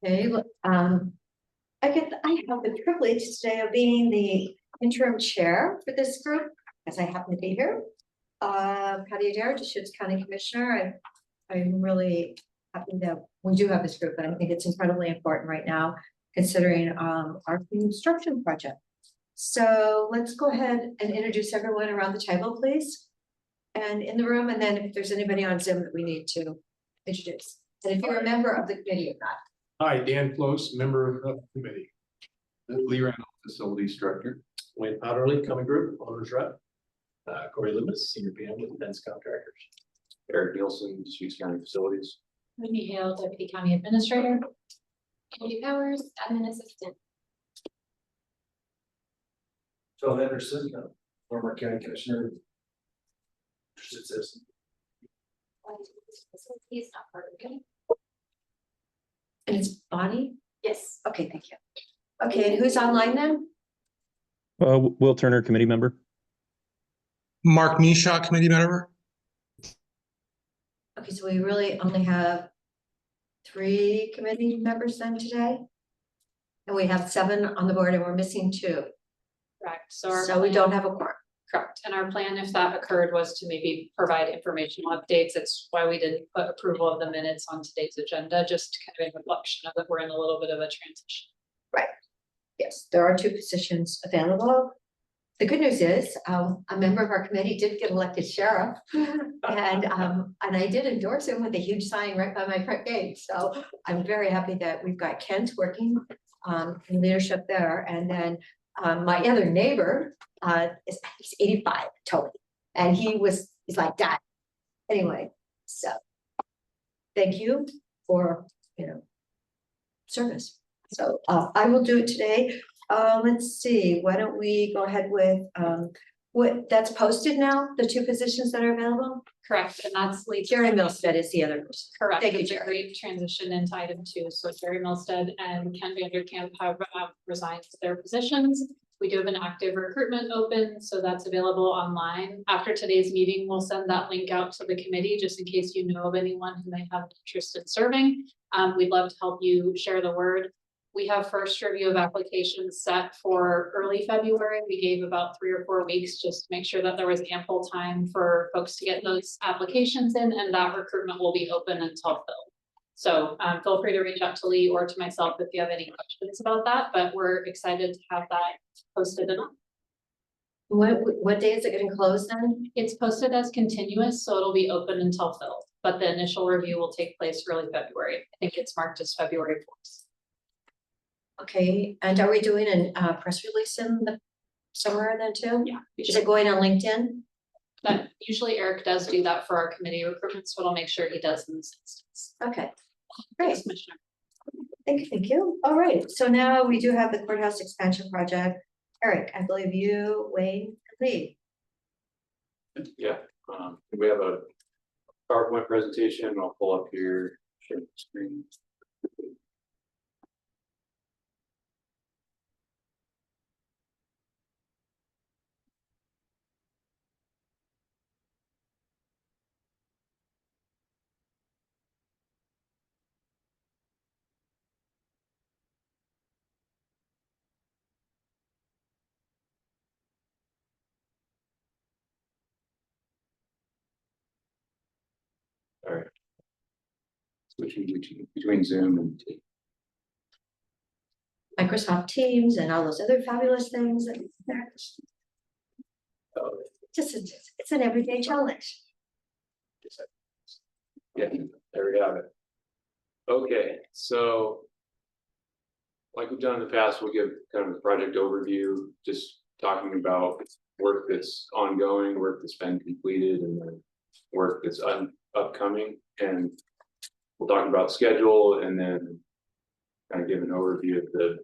Okay, look, I have the privilege today of being the interim chair for this group, as I happen to be here. Patty Adair, Deschutes County Commissioner. I'm really happy that we do have this group, and I think it's incredibly important right now, considering our construction project. So let's go ahead and introduce everyone around the table, please. And in the room, and then if there's anybody on Zoom that we need to introduce. And if you're a member of the committee or not. Hi, Dan Close, member of the committee. Lee Randall, Facilities Director. Wayne Powderly, Coming Group, Owner's Rep. Corey Loomis, Senior PM with Defense Contractors. Eric Nielsen, Deschutes County Facilities. Whitney Hale, Deputy County Administrator. Andy Powers, Admin Assistant. Phil Anderson, former County Commissioner. Interested citizen. He's not part of it. And it's Bonnie? Yes. Okay, thank you. Okay, and who's online then? Will Turner, committee member. Mark Nisha, committee member. Okay, so we really only have 3 committee members then today? And we have 7 on the board and we're missing 2. Correct, so our So we plan- don't have a quorum. correct, and our plan, if that occurred, was to maybe provide informational updates. It's why we didn't put approval of the minutes on today's agenda, just kind of a reflection of that we're in a little bit of a transition. Yes, there are 2 positions available. The good news is, a member of our committee did get elected sheriff. And I did endorse him with a huge sign right by my front gate. So I'm very happy that we've got Kent working in leadership there. And then my other neighbor he's 85 totally. And he's like that. Anyway, so thank you for service. So I will do it today. Let's see, why don't we go ahead with what that's posted now, the 2 positions that are available? Correct, and that's Lee. Jerry Milstead is the other person. Correct, Thank you, it's a Jerry. great transition into item 2. So Jerry Milstead and Ken Vanderkamp have resigned their positions. We do have an active recruitment open, so that's available online. After today's meeting, we'll send that link out to the committee, just in case you know of anyone who may have interest in serving. We'd love to help you share the word. We have first review of applications set for early February. We gave about 3 or 4 weeks just to make sure that there was ample time for folks to get those applications in, and that recruitment will be open until filled. So feel free to reach out to Lee or to myself if you have any questions about that, but we're excited to have that posted and on. What day is it gonna close then? It's posted as continuous, so it'll be open until filled, but the initial review will take place early February. I think it's marked as February 4th. Okay, and are we doing a press release in the somewhere then too? Yeah. Is it going on LinkedIn? But usually Eric does do that for our committee recruitment, so it'll make sure he does in this instance. Okay, great. Thanks, Commissioner. Thank you. All right, so now we do have the courthouse expansion project. Eric, I believe you, Wayne, Lee. Yeah, we have a PowerPoint presentation. I'll pull up here, share the screen. All right. Switching between Zoom and Teams. Microsoft Teams and all those other fabulous things. It's an everyday challenge. Yeah, there we have it. Okay, so like we've done in the past, we'll give kind of a project overview, just talking about work that's ongoing, work that's been completed, and then work that's upcoming. And we'll talk about schedule and then kind of give an overview of the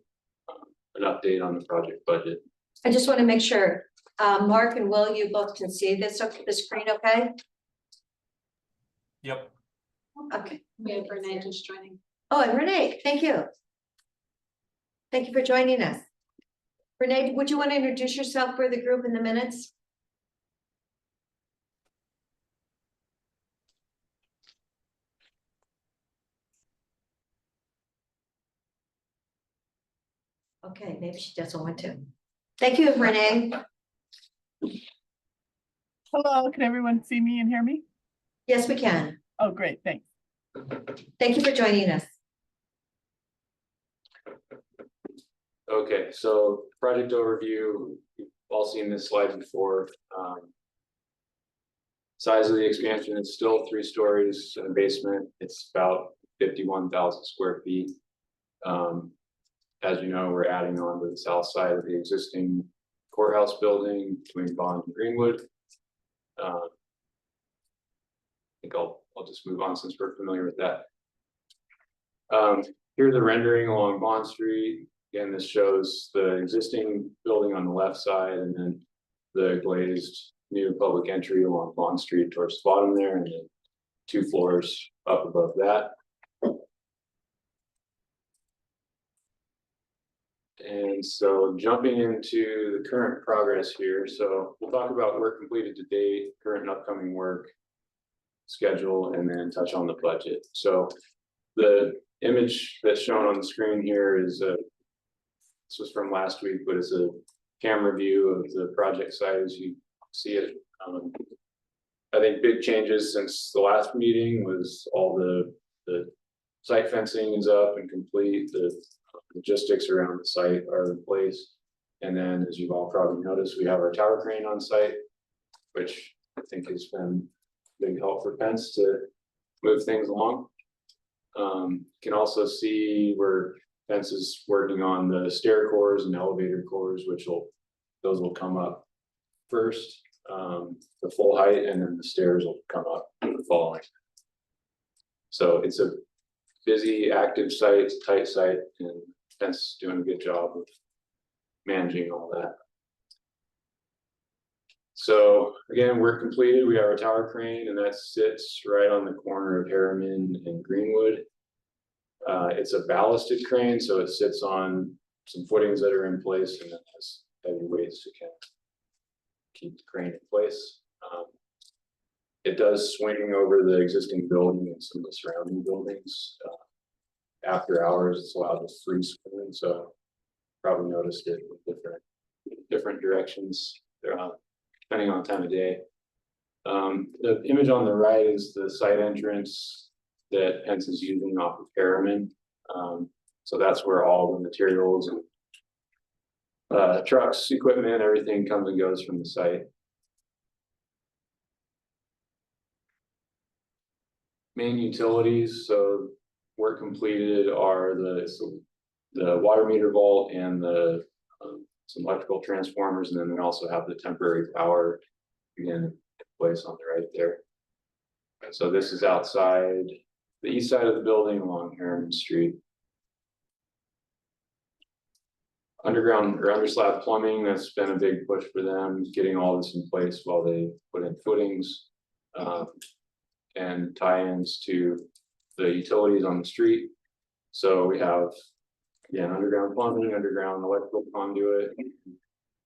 an update on the project budget. I just want to make sure, Mark and Will, you both can see this, the screen, okay? Yep. Okay. We have Renee just joining. Oh, and Renee, thank you. Thank you for joining us. Renee, would you want to introduce yourself for the group in the minutes? Okay, maybe she doesn't want to. Thank you, Renee. Hello, can everyone see me and hear me? Yes, we can. Oh, great, thanks. Thank you for joining us. Okay, so project overview, you've all seen this slide before. Size of the expansion is still 3 stories and a basement. It's about 51,000 square feet. As you know, we're adding on to the south side of the existing courthouse building between Bond and Greenwood. I think I'll just move on since we're familiar with that. Here's the rendering along Bond Street. Again, this shows the existing building on the left side and then the glazed new public entry along Bond Street towards the bottom there, and then 2 floors up above that. And so jumping into the current progress here, so we'll talk about work completed to date, current and upcoming work schedule, and then touch on the budget. So the image that's shown on the screen here is this was from last week, but it's a camera view of the project site as you see it. I think big changes since the last meeting was all the site fencing is up and complete. The logistics around the site are in place. And then, as you've all probably noticed, we have our tower crane on site, which I think has been a big help for Pence to move things along. You can also see where Pence is working on the stair cores and elevator cores, those will come up first, the full height, and then the stairs will come up the following. So it's a busy, active site, it's a tight site, and Pence is doing a good job of managing all that. So again, work completed. We have our tower crane, and that sits right on the corner of Harriman and Greenwood. It's a ballasted crane, so it sits on some footings that are in place, and it has heavy weights to kind of keep the crane in place. It does swing over the existing building and some of the surrounding buildings. After hours, it's allowed to free swing, so probably noticed it with different directions, depending on time of day. The image on the right is the site entrance that Pence is using off of Harriman. So that's where all the materials and trucks, equipment, everything comes and goes from the site. Main utilities, so work completed are the water meter vault and the some electrical transformers, and then we also have the temporary power again in place on the right there. And so this is outside the east side of the building along Harriman Street. Underground or underslab plumbing, that's been a big push for them, getting all this in place while they put in footings and tie-ins to the utilities on the street. So we have, again, underground plumbing, underground electrical conduit.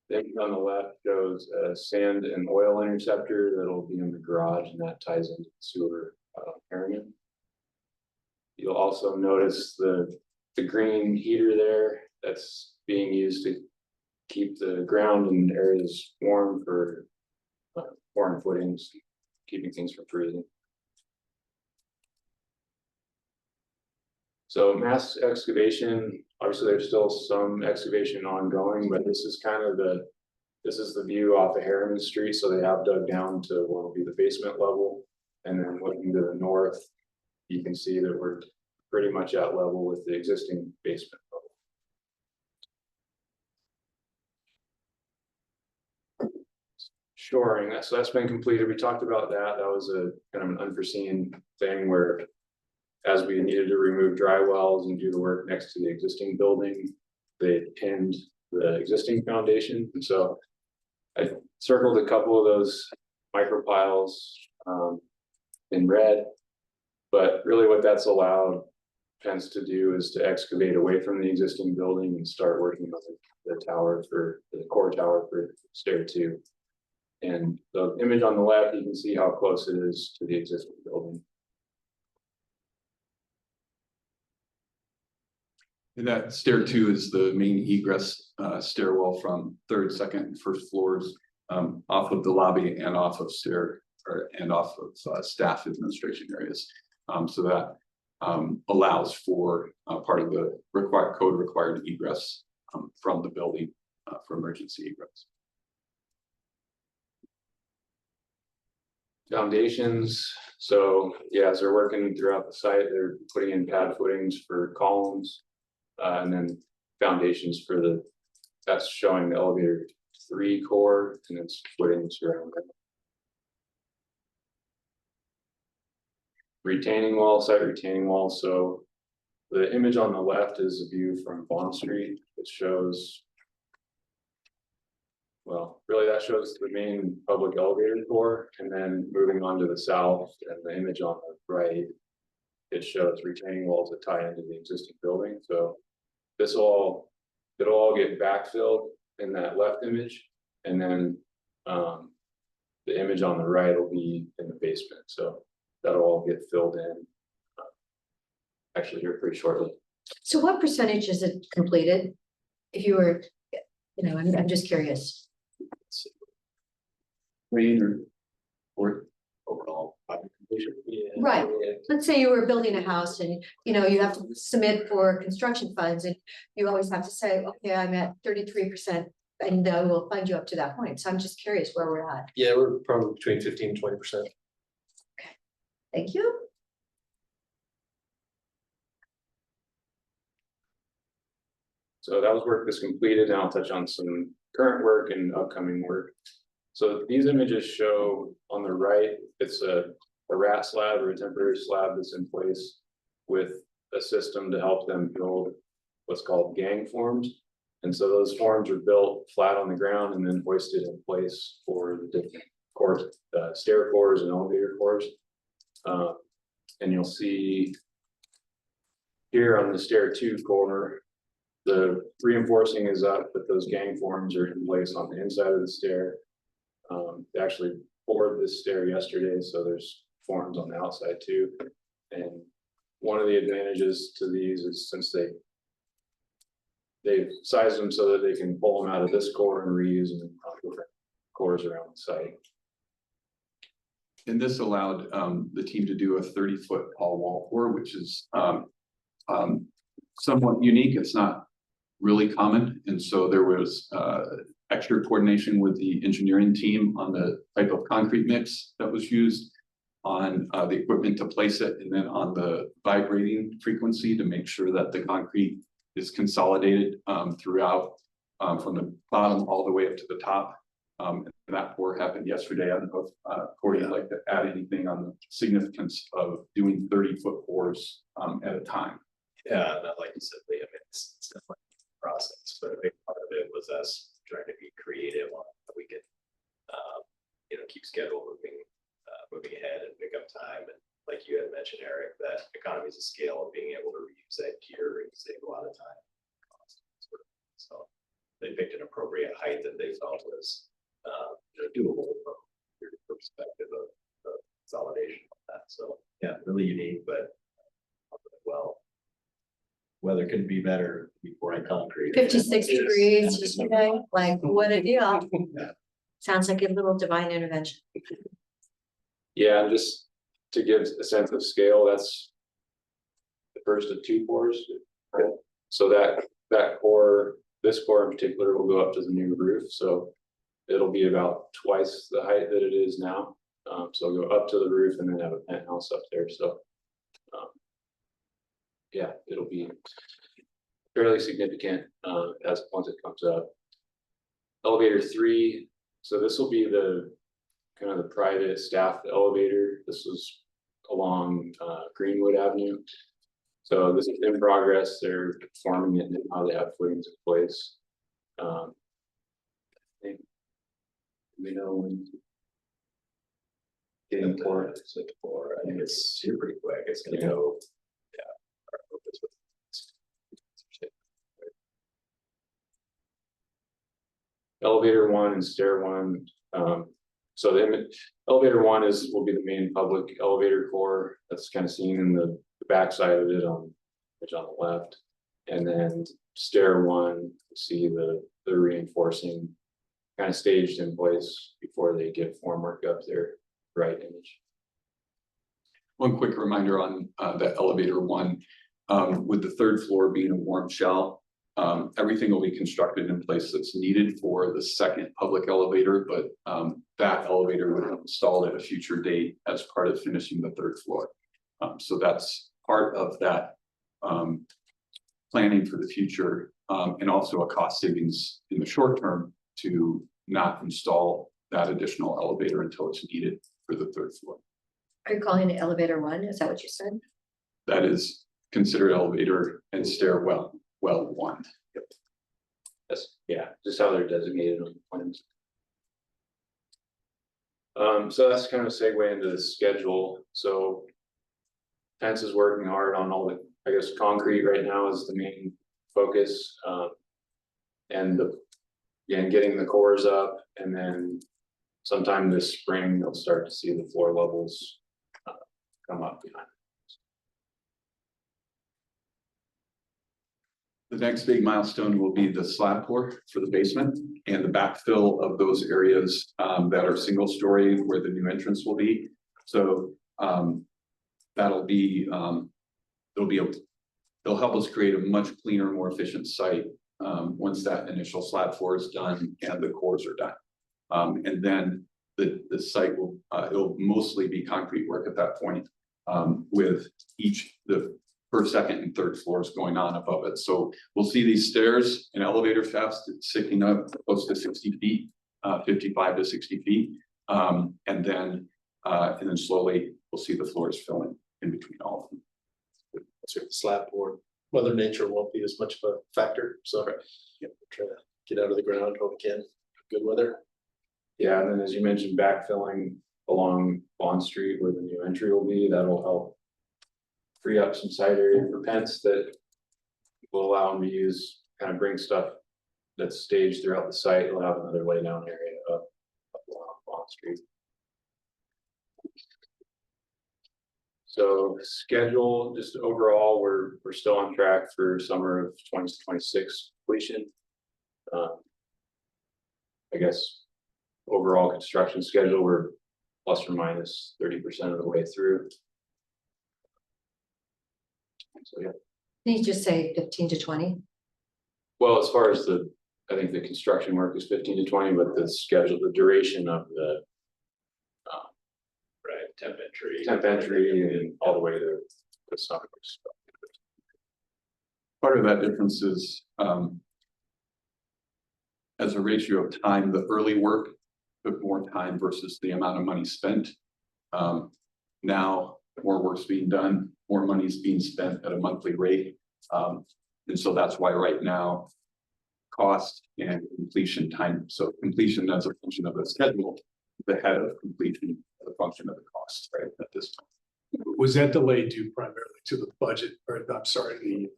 Then on the left shows a sand and oil interceptor that'll be in the garage, and that ties into the sewer Harriman. You'll also notice the green heater there that's being used to keep the ground and areas warm for foreign footings, keeping things from freezing. So mass excavation, obviously there's still some excavation ongoing, but this is kind of the view off of Harriman Street. So they have dug down to what will be the basement level. And then looking to the north, you can see that we're pretty much at level with the existing basement level. Shoring, so that's been completed. We talked about that. That was a kind of an unforeseen thing where as we needed to remove dry wells and do the work next to the existing building, they pinned the existing foundation. And so I circled a couple of those micro piles in red, but really what that's allowed Pence to do is to excavate away from the existing building and start working on the tower for the core tower for stair 2. And the image on the left, you can see how close it is to the existing building. And that stair 2 is the main egress stairwell from third, second, and first floors off of the lobby and off of staff administration areas. So that allows for part of the code required egress from the building for emergency egress. Foundations, so yeah, as they're working throughout the site, they're putting in pad footings for columns. And then foundations for that's showing the elevator 3 core and it's footings around it. Retaining wall, site retaining wall, so the image on the left is a view from Bond Street. It shows, well, really that shows the main public elevator core, and then moving on to the south and the image on the right, it shows retaining walls that tie into the existing building. So it'll all get backfilled in that left image, and then the image on the right will be in the basement. So that'll all get filled in actually here pretty shortly. So what percentage is it completed? If you were, I'm just curious. Or Overall. Project completion. Yeah. Right. Let's say you were building a house and, you have to submit for construction funds and you always have to say, okay, I'm at 33% and we'll fund you up to that point. So I'm just curious where we're at. Yeah, we're probably between 15 and 20%. Thank you. So that was work that's completed, and I'll touch on some current work and upcoming work. So these images show on the right, it's a rat slab or a temporary slab that's in place with a system to help them build what's called gang forms. And so those forms are built flat on the ground and then hoisted in place for the different cores, stair cores and elevator cores. And you'll see here on the stair 2 corner, the reinforcing is up, but those gang forms are in place on the inside of the stair. They actually poured this stair yesterday, so there's forms on the outside too. And one of the advantages to these is since they've sized them so that they can pull them out of this core and reuse them on different cores around the site. And this allowed the team to do a 30-foot tall wall core, which is somewhat unique. It's not really common. And so there was extra coordination with the engineering team on the type of concrete mix that was used, on the equipment to place it, and then on the vibrating frequency to make sure that the concrete is consolidated throughout from the bottom all the way up to the top. And that pour happened yesterday. I don't know if Corey would like to add anything on the significance of doing 30-foot pours at a time. Yeah, not like you said, Lee, I mean, it's definitely a process, but a big part of it was us trying to be creative on how we could, keep schedule moving ahead and pick up time. And like you had mentioned, Eric, that economies of scale of being able to reuse that gear and save a lot of time. So they picked an appropriate height that they felt was doable from your perspective of consolidation on that. So yeah, really unique, but well, weather couldn't be better before I concrete. 56 degrees yesterday, like what a deal. Yeah. Sounds like a little divine intervention. Yeah, and just to give a sense of scale, that's the first of 2 cores. So that core, this core in particular, will go up to the new roof. So it'll be about twice the height that it is now. So it'll go up to the roof and then have a penthouse up there. So yeah, it'll be fairly significant as once it comes up. Elevator 3. So this will be the kind of the private staff elevator. This was along Greenwood Avenue. So this is in progress. They're forming it now. They have footings in place. I think we know when getting for it. I think it's here pretty quick. It's gonna go. Yeah. Elevator 1 and stair 1. So the elevator 1 will be the main public elevator core that's kind of seen in the backside of it on the left. And then stair one, see the reinforcing kind of staged in place before they get formwork up their right image. One quick reminder on that elevator one, with the third floor being a warm shell. Everything will be constructed in place that's needed for the second public elevator, but that elevator will be installed at a future date as part of finishing the third floor. So that's part of that planning for the future, and also a cost savings in the short term to not install that additional elevator until it's needed for the third floor. Are you calling it elevator one? Is that what you said? That is considered elevator and stairwell, well one. Yep. That's, yeah, just how they're designated on the plans. So that's kind of a segue into the schedule. So Fence is working hard on all the, I guess, concrete right now is the main focus. And getting the cores up, and then sometime this spring, they'll start to see the floor levels come up behind. The next big milestone will be the slab pour for the basement and the backfill of those areas that are single story where the new entrance will be. So that'll be, they'll help us create a much cleaner, more efficient site once that initial slab pour is done and the cores are done. And then the site will, it'll mostly be concrete work at that point, with the first, second, and third floors going on above it. So we'll see these stairs and elevator shafts sticking up close to 60 feet, 55 to 60 feet. And then slowly we'll see the floors filling in between all of them. So the slab board, Mother Nature won't be as much of a factor, so we'll try to get out of the ground when we can, good weather. Yeah, and then as you mentioned, backfilling along Bond Street where the new entry will be, that'll help free up some site area for Pence that will allow them to use, kind of bring stuff that's staged throughout the site. It'll have another lay down area up along Bond Street. So schedule, just overall, we're still on track for summer of 2026 completion. I guess overall construction schedule, we're plus or minus 30% of the way through. So yeah. Can you just say 15 to 20? Well, as far as I think the construction work is 15 to 20, but the schedule, the duration of the Temp entry and all the way to the summer. Part of that difference is as a ratio of time, the early work took more time versus the amount of money spent. Now more work's being done, more money's being spent at a monthly rate. And so that's why right now cost and completion time. So completion as a function of the schedule, the head of completion as a function of the cost, right, at this time. Was that delayed due primarily to the budget, or I'm sorry, the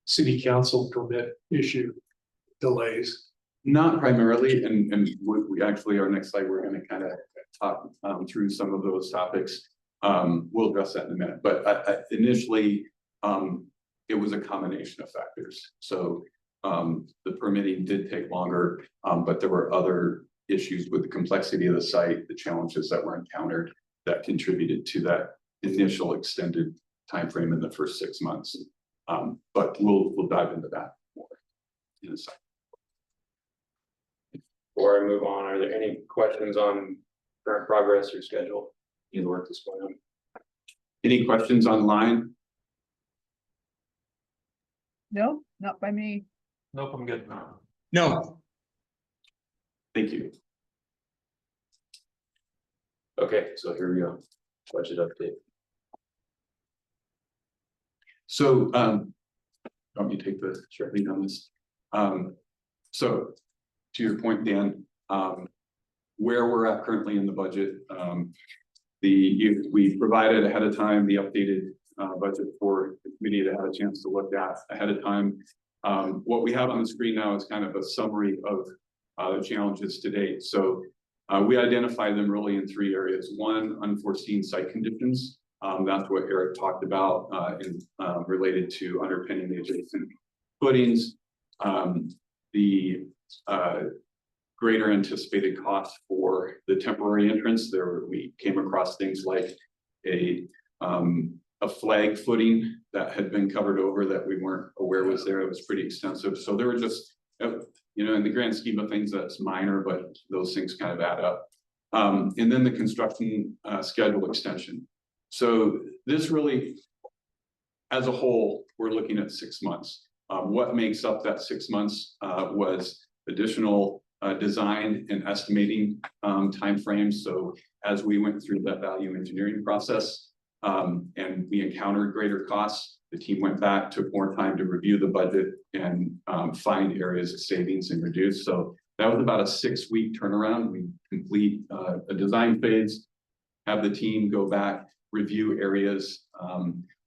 city council permit issue delays? Not primarily, and we actually, our next slide, we're going to kind of talk through some of those topics. We'll address that in a minute, but initially, it was a combination of factors. So the permitting did take longer, but there were other issues with the complexity of the site, the challenges that were encountered that contributed to that initial extended timeframe in the first 6 months. But we'll dive into that more in a second. Before I move on, are there any questions on current progress or schedule? Any work that's going on? Any questions online? No, not by me. Nope, I'm good. No, Thank you. Okay, so here we go. Budget update. So, let me take the lead on this. So to your point, Dan, where we're at currently in the budget, we provided ahead of time the updated budget for the committee to have a chance to look at ahead of time. What we have on the screen now is kind of a summary of the challenges to date. So we identified them really in 3 areas. One, unforeseen site conditions. That's what Eric talked about related to underpinning the adjacent footings, the greater anticipated cost for the temporary entrance. We came across things like a flag footing that had been covered over that we weren't aware was there. It was pretty extensive. So there were just, you know, in the grand scheme of things, that's minor, but those things kind of add up. And then the construction schedule extension. So this really, as a whole, we're looking at 6 months. What makes up that 6 months was additional design and estimating timeframes. So as we went through that value engineering process and we encountered greater costs, the team went back, took more time to review the budget and find areas of savings and reduce. So that was about a 6-week turnaround. We complete a design phase, have the team go back, review areas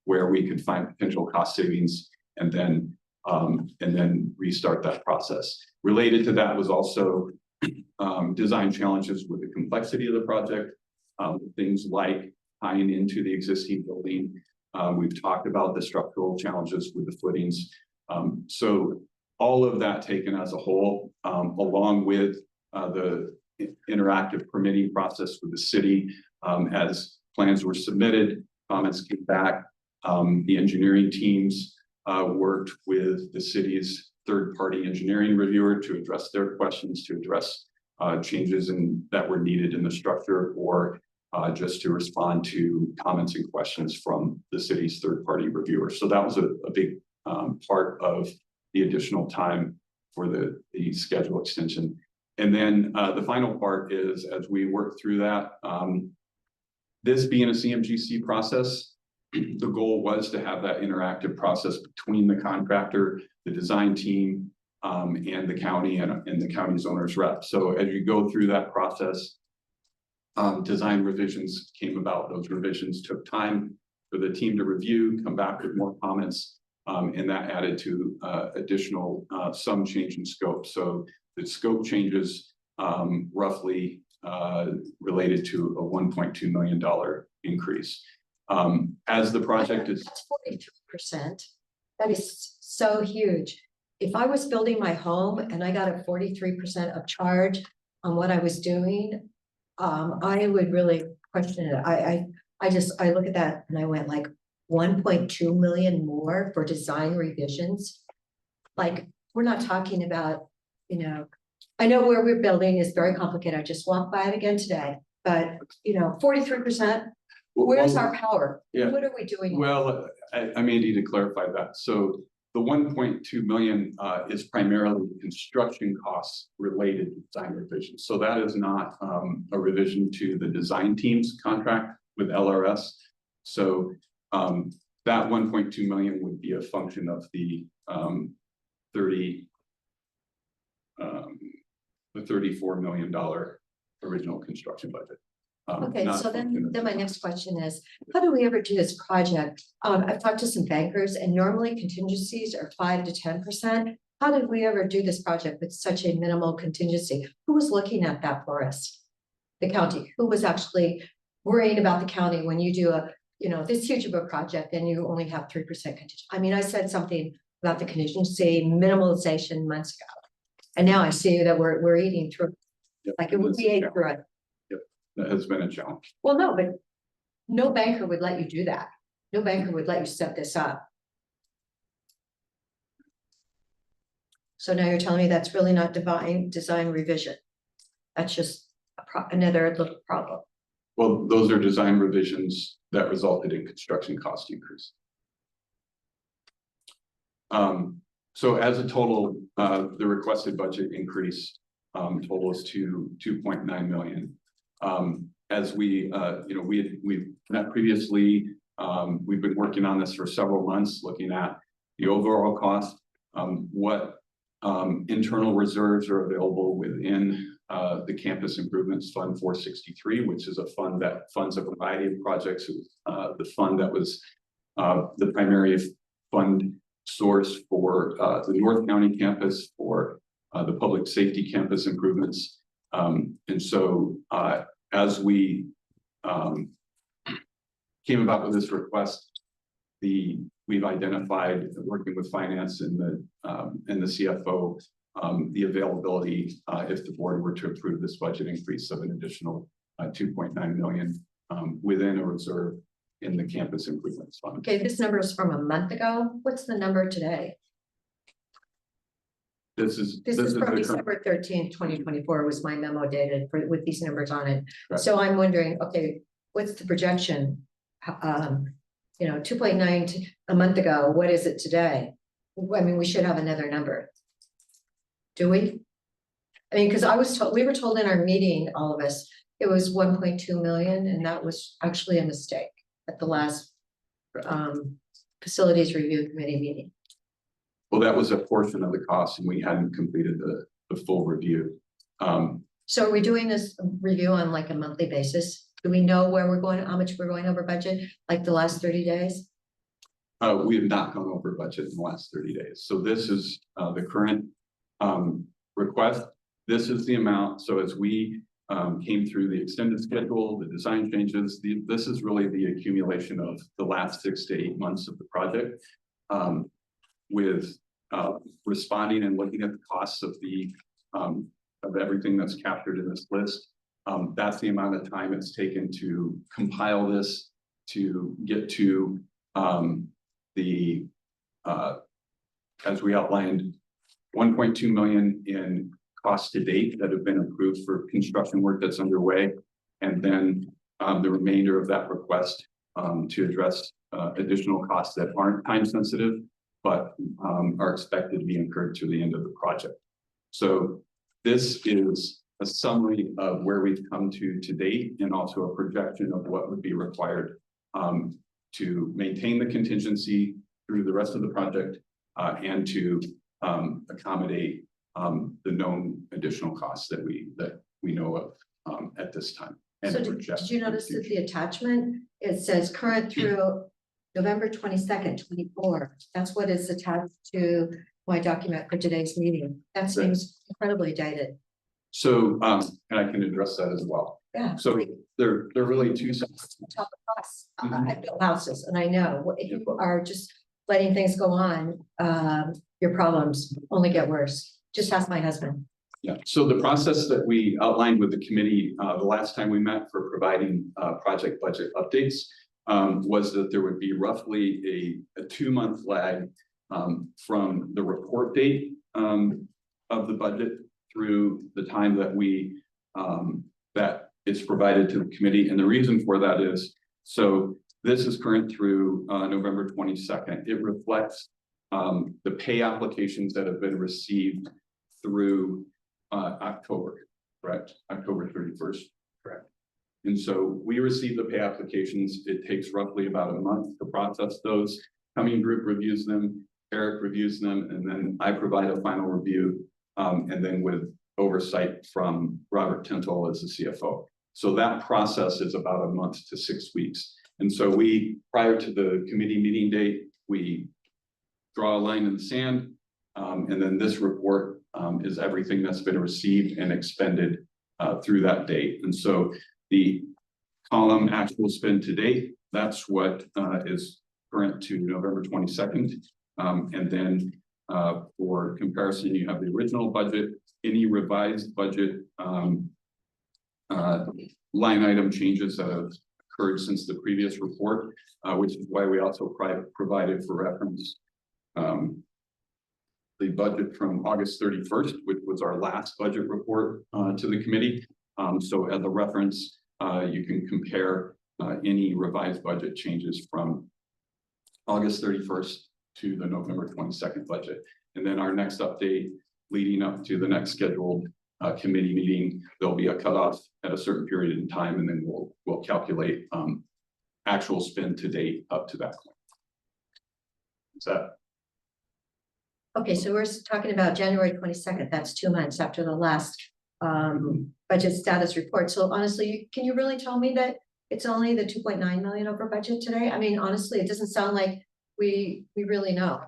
where we could find potential cost savings, and then restart that process. Related to that was also design challenges with the complexity of the project, things like tying into the existing building. We've talked about the structural challenges with the footings. So all of that taken as a whole, along with the interactive permitting process with the city, as plans were submitted, comments came back, the engineering teams worked with the city's third-party engineering reviewer to address their questions, to address changes that were needed in the structure, or just to respond to comments and questions from the city's third-party reviewer. So that was a big part of the additional time for the schedule extension. And then the final part is, as we work through that, this being a CMGC process, the goal was to have that interactive process between the contractor, the design team, and the county and the county's owner's rep. So as you go through that process, design revisions came about. Those revisions took time for the team to review, come back with more comments, and that added to additional some change in scope. So the scope changes roughly related to a $1.2 million increase. As the project is— That's 43%. That is so huge. If I was building my home and I got a 43% of charge on what I was doing, I would really question it. I look at that and I went like 1.2 million more for design revisions. Like, we're not talking about, you know, I know where we're building is very complicated. I just walked by it again today, but you know, 43%, where's our power? Yeah. What are we doing? Well, I may need to clarify that. So the 1.2 million is primarily construction costs related to design revisions. So that is not a revision to the design team's contract with LRS. So that 1.2 million would be a function of the $34 million original construction budget. Okay, so then my next question is, how do we ever do this project? I've talked to some bankers and normally contingencies are 5 to 10%. How did we ever do this project with such a minimal contingency? Who was looking at that for us? The county. Who was actually worrying about the county when you do a, you know, this huge of a project and you only have 3% contingency? I mean, I said something about the contingency minimalization months ago. And now I see that we're eating through, like it would be ate through it. That has been a challenge. Well, no, but no banker would let you do that. No banker would let you set this up. So now you're telling me that's really not design revision. That's just another little problem. Well, those are design revisions that resulted in construction cost increase. So as a total, the requested budget increase totals to 2.9 million. As we, you know, we've met previously, we've been working on this for several months, looking at the overall cost, what internal reserves are available within the Campus Improvements Fund 463, which is a fund that funds a variety of projects. The fund that was the primary fund source for the North County campus, for the public safety campus improvements. And so as we came about with this request, the we've identified, working with finance and the CFO, the availability, if the board were to approve this budget increase of an additional 2.9 million within a reserve in the campus improvements fund. Okay, this number is from a month ago. What's the number today? This is This the is from current- December 13th, 2024 was my memo dated with these numbers on it. Right. So I'm wondering, okay, what's the projection? 2.9 a month ago, what is it today? I mean, we should have another number. Do we? I mean, because we were told in our meeting, all of us, it was 1.2 million, and that was actually a mistake at the last facilities review committee meeting. Well, that was a portion of the cost and we hadn't completed the full review. So are we doing this review on like a monthly basis? Do we know where we're going, how much we're going over budget, like the last 30 days? We have not gone over budget in the last 30 days. So this is the current request. This is the amount. So as we came through the extended schedule, the design changes, this is really the accumulation of the last 6 to 8 months of the project. With responding and looking at the costs of everything that's captured in this list. That's the amount of time it's taken to compile this, to get to as we outlined, 1.2 million in costs to date that have been approved for construction work that's underway. And then the remainder of that request to address additional costs that aren't time sensitive, but are expected to be incurred to the end of the project. So this is a summary of where we've come to date and also a projection of what would be required to maintain the contingency through the rest of the project and to accommodate the known additional costs that we know of at this time. So did you notice that the attachment, it says current through November 22nd, 24. That's what is attached to my document for today's meeting. That seems incredibly dated. So, and I can address that as well. Yeah. So they're really two separate. Top of costs. I built houses and I know if you are just letting things go on, your problems only get worse. Just ask my husband. Yeah, so the process that we outlined with the committee the last time we met for providing project budget updates was that there would be roughly a 2-month lag from the report date of the budget through the time that that it's provided to the committee. And the reason for that is, so this is current through November 22nd. It reflects the pay applications that have been received through October, correct? October 31st. Correct. And so we receive the pay applications. It takes roughly about a month to process those. Cumming Group reviews them, Eric reviews them, and then I provide a final review, and then with oversight from Robert Tintle as the CFO. So that process is about a month to 6 weeks. And so prior to the committee meeting date, we draw a line in the sand, and then this report is everything that's been received and expended through that date. And so the column actual spend to date, that's what is current to November 22nd. And then for comparison, you have the original budget, any revised budget line item changes that have occurred since the previous report, which is why we also provided for reference the budget from August 31st, which was our last budget report to the committee. So as a reference, you can compare any revised budget changes from August 31st to the November 22nd budget. And then our next update leading up to the next scheduled committee meeting, there'll be a cutoff at a certain period in time, and then we'll calculate actual spend to date up to that point. Is that? Okay, so we're talking about January 22nd. That's 2 months after the last budget status report. So honestly, can you really tell me that it's only the 2.9 million over budget today? I mean, honestly, it doesn't sound like we really know.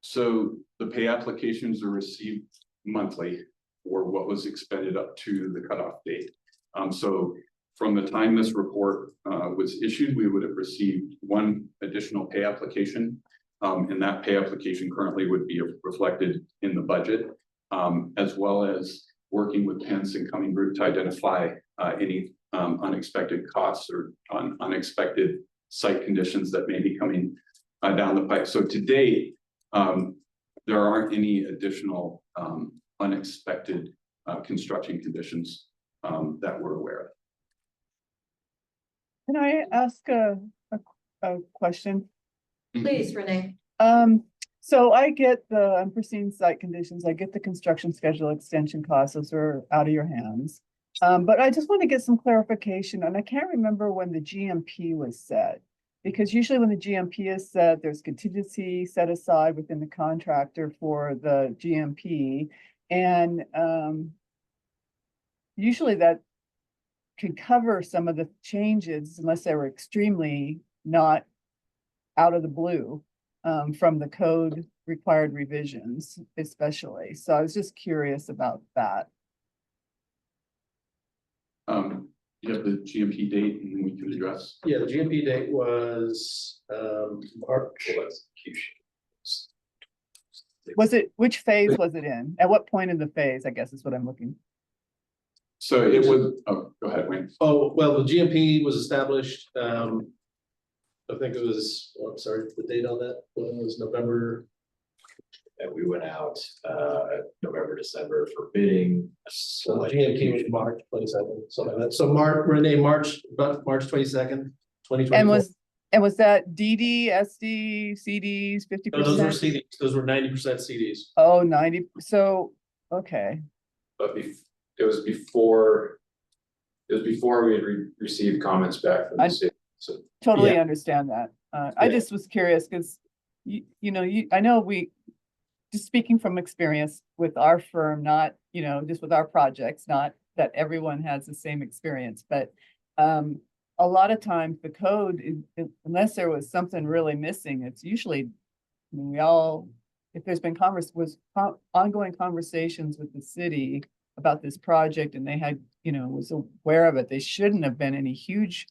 So the pay applications are received monthly for what was expended up to the cutoff date. So from the time this report was issued, we would have received one additional pay application. And that pay application currently would be reflected in the budget, as well as working with Pence and Cumming Group to identify any unexpected costs or unexpected site conditions that may be coming down the pipe. So to date, there aren't any additional unexpected construction conditions that we're aware of. Can I ask a question? Please, Renee. So I get the unforeseen site conditions, I get the construction schedule extension costs, those are out of your hands. But I just want to get some clarification, and I can't remember when the GMP was set. Because usually when the GMP is set, there's contingency set aside within the contractor for the GMP. And usually that could cover some of the changes unless they were extremely not out of the blue from the code required revisions, especially. So I was just curious about that. You have the GMP date and then we can address. Yeah, the GMP date was March. Was it, which phase was it in? At what point in the phase, I guess is what I'm looking. So it was, oh, go ahead, Wayne. Oh, well, the GMP was established, I think it was, oh, I'm sorry, the date on that, when it was November. And we went out November, December for bidding. So the GMP was March 22nd, something like that. So March 22nd, 2024. And was that DD, SD, CDs, 50%? No, those were CDs, those were 90% CDs. Oh, 90, so, okay, But it was before we had received comments back from the city, so. totally Yeah. understand that. I just was curious because I know just speaking from experience with our firm, not, just with our projects, not that everyone has the same experience, but a lot of times the code, unless there was something really missing, it's usually, if there's been ongoing conversations with the city about this project and they had, was aware of it, they shouldn't have been any huge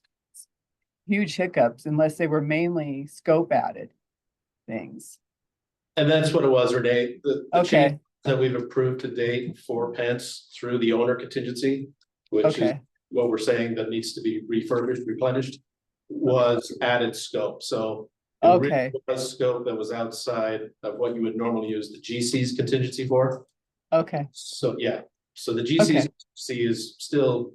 hiccups unless they were mainly scope added things. And that's what it was, Renee. The Okay. change that we've approved to date for Pence through the owner contingency, which is Okay. what we're saying that needs to be refurbished, replenished, was added scope. So it really Okay. was scope that was outside of what you would normally use the GC's contingency for. Okay, So, yeah, so the GC's Okay. contingency is still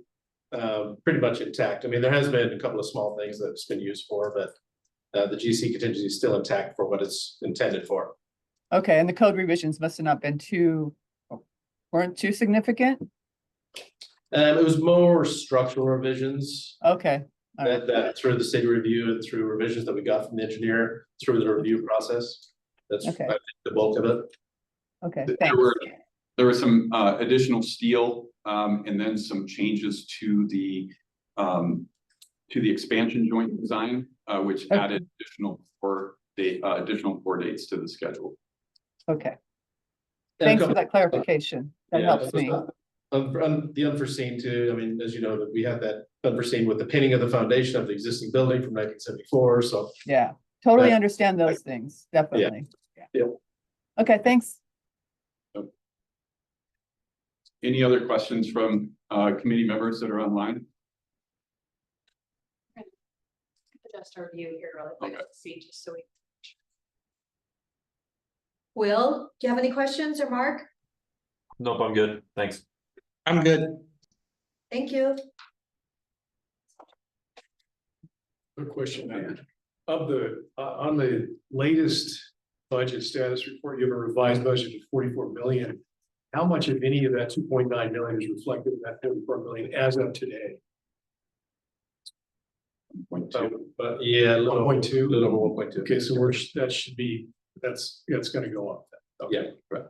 pretty much intact. I mean, there has been a couple of small things that it's been used for, but the GC contingency is still intact for what it's intended for. okay, and the code revisions must have not been weren't too significant? It was more structural revisions Okay, all right, that through the city review and through revisions that we got from the engineer through the review process. That's I Okay. think the bulk of it. okay, There thanks. were some additional steel and then some changes to the expansion joint design, which Okay. added additional four dates to the schedule. Okay, And a thanks for couple- that clarification. That Yeah, helps me. The unforeseen too, I mean, as you know, that we had that unforeseen with the pinning of the foundation of the existing building from 1974, so. Yeah, totally That- understand those things, definitely. Yeah. Okay, thanks. Any other questions from committee members that are online? Just a review here really quick Okay. to see, just so we. Will, do you have any questions or Mark? Nope, I'm good. Thanks. I'm good. Thank you. Good question. On the latest budget status report, you have a revised budget of 44 million. How much of any of that 2.9 million is reflected in that 44 million as of today? 1.2. But yeah, a little 1.2? little over 1.2. Okay, so that's gonna go up then. Okay. Yeah, right.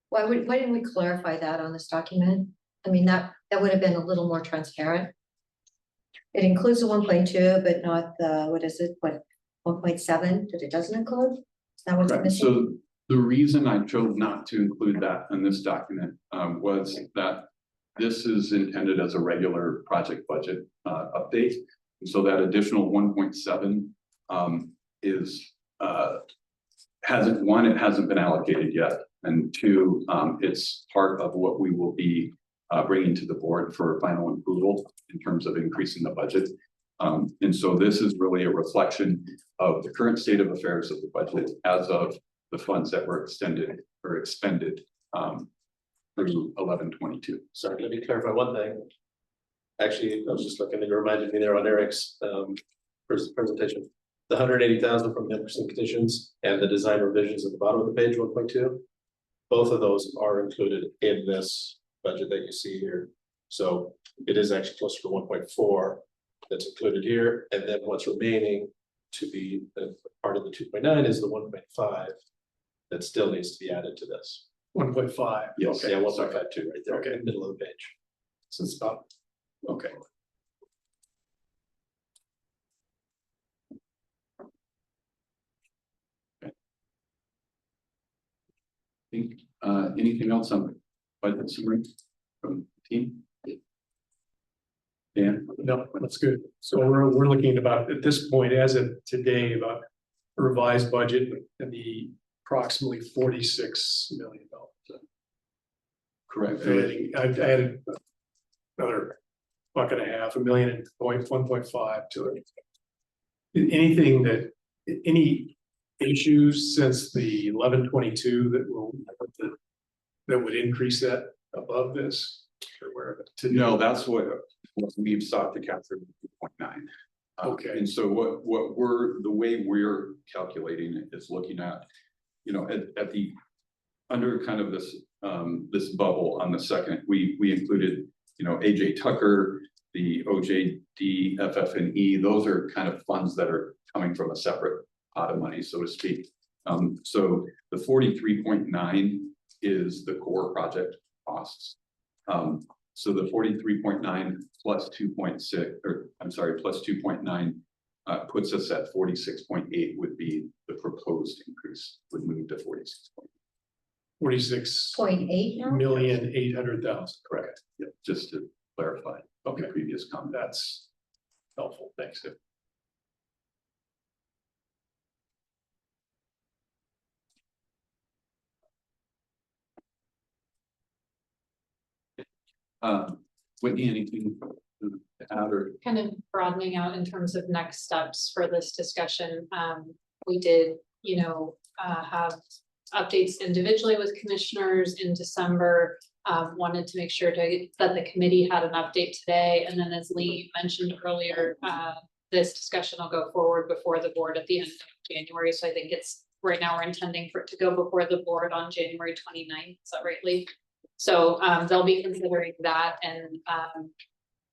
Why didn't we clarify that on this document? I mean, that would have been a little more transparent. It includes the 1.2, but not the, 1.7 that it doesn't include? Is that what's Right, missing? so the reason I chose not to include that in this document was that this is intended as a regular project budget update. And so that additional 1.7 is, it hasn't been allocated yet. And two, it's part of what we will be bringing to the board for final approval in terms of increasing the budget. And so this is really a reflection of the current state of affairs of the budget as of the funds that were extended or expended through 11/22. Sorry, let me clarify one thing. Actually, I was just looking, and it reminded me there on Eric's presentation. The 180,000 from the unforeseen conditions and the design revisions at the bottom of the page, 1.2. Both of those are included in this budget that you see here. So it is actually closer to 1.4 that's included here, and then what's remaining to be part of the 2.9 is the 1.5 that still needs to be added to this. 1.5. Yes. Okay, yeah, 1.52 right there, Okay. in the middle of the page. So it's about, okay. Anything else on budget summary from the team? Dan? No, that's good. So we're looking about, at this point, as of today, about a revised budget and the approximately $46 million. Correct. I've added another bucket and a half, $1.5 million to it. Anything that, any issues since the 11/22 that would increase that above this? Or where No, that's what we've sought to capture 2.9. Okay. And so the way we're calculating it is looking at, you know, at the, under kind of this, this bubble on the second, we included, you know, AJ Tucker, the OJD, FF&E, those are kind of funds that are coming from a separate pot of money, so to speak. So the 43.9 is the core project costs. So the 43.9 plus 2.6, or I'm sorry, plus 2.9 puts us at 46.8 would be the proposed increase, would move to 46. 0.8 now? 46,800,000, correct? Yeah, just to clarify. Okay. The previous comment. That's helpful, thanks. Whitney, anything to add or? Kind of broadening out in terms of next steps for this discussion. We did, you know, have updates individually with commissioners in December. Wanted to make sure that the committee had an update today. And then as Lee mentioned earlier, this discussion will go forward before the board at the end of January. So I think it's, right now we're intending for it to go before the board on January 29th. Is that right, Lee? So they'll be considering that, and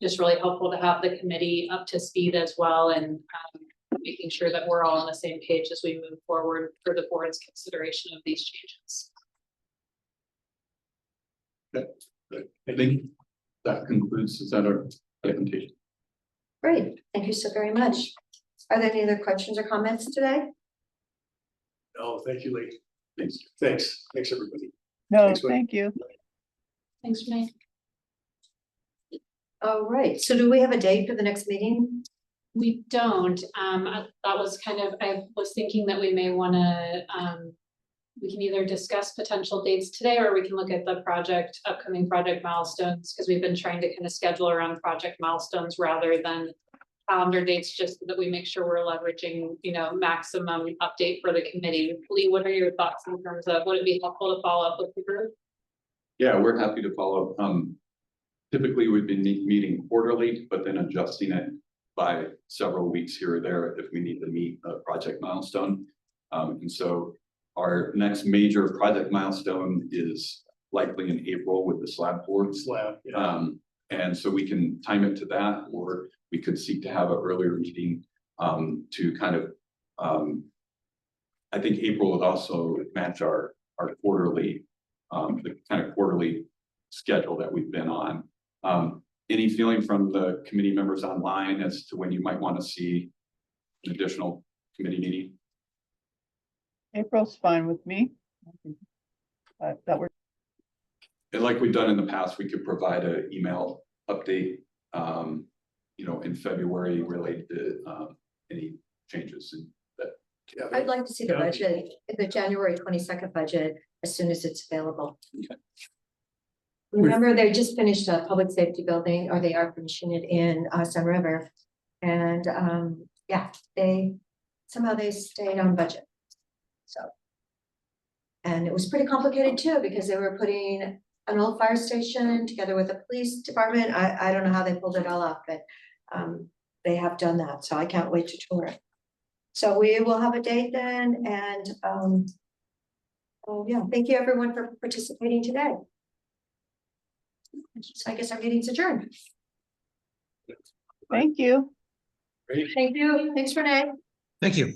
just really helpful to have the committee up to speed as well, and making sure that we're all on the same page as we move forward for the board's consideration of these changes. I think that concludes, is that our presentation? Great, thank you so very much. Are there any other questions or comments today? Oh, thank you, Lee. Thanks. Thanks, everybody. No, Thanks, Whitney. thank you. Thanks, Renee. All right, so do we have a date for the next meeting? We don't, that was kind of, I was thinking that we may wanna, we can either discuss potential dates today, or we can look at the upcoming project milestones, because we've been trying to kind of schedule around project milestones rather than calendar dates, just so that we make sure we're leveraging, you know, maximum update for the committee. Lee, what are your thoughts in terms of, would it be helpful to follow up with the group? Yeah, we're happy to follow. Typically, we've been meeting quarterly, but then adjusting it by several weeks here or there if we need to meet a project milestone. And so our next major project milestone is likely in April with the slab pour. Yeah. And so we can time it to that, or we could seek to have an earlier meeting to kind of, I think April would also match our quarterly, the kind of quarterly schedule that we've been on. Any feeling from the committee members online as to when you might want to see an additional committee meeting? April's fine with me. That works. And like we've done in the past, we could provide an email update, you know, in February related to any changes in that. I'd like to see the Yeah. budget, the January 22nd budget, as soon as it's available. Okay. Remember, they just finished a public safety building, or they are finishing it in Sun River. And yeah, somehow they stayed on budget. So. And it was pretty complicated too, because they were putting an old fire station together with the police department. I don't know how they pulled it all off, but they have done that, so I can't wait to tour it. So we will have a date then, and yeah, thank you everyone for participating today. So I guess our meeting's adjourned. Thank you. Thank you. Thanks, Renee. Thank you.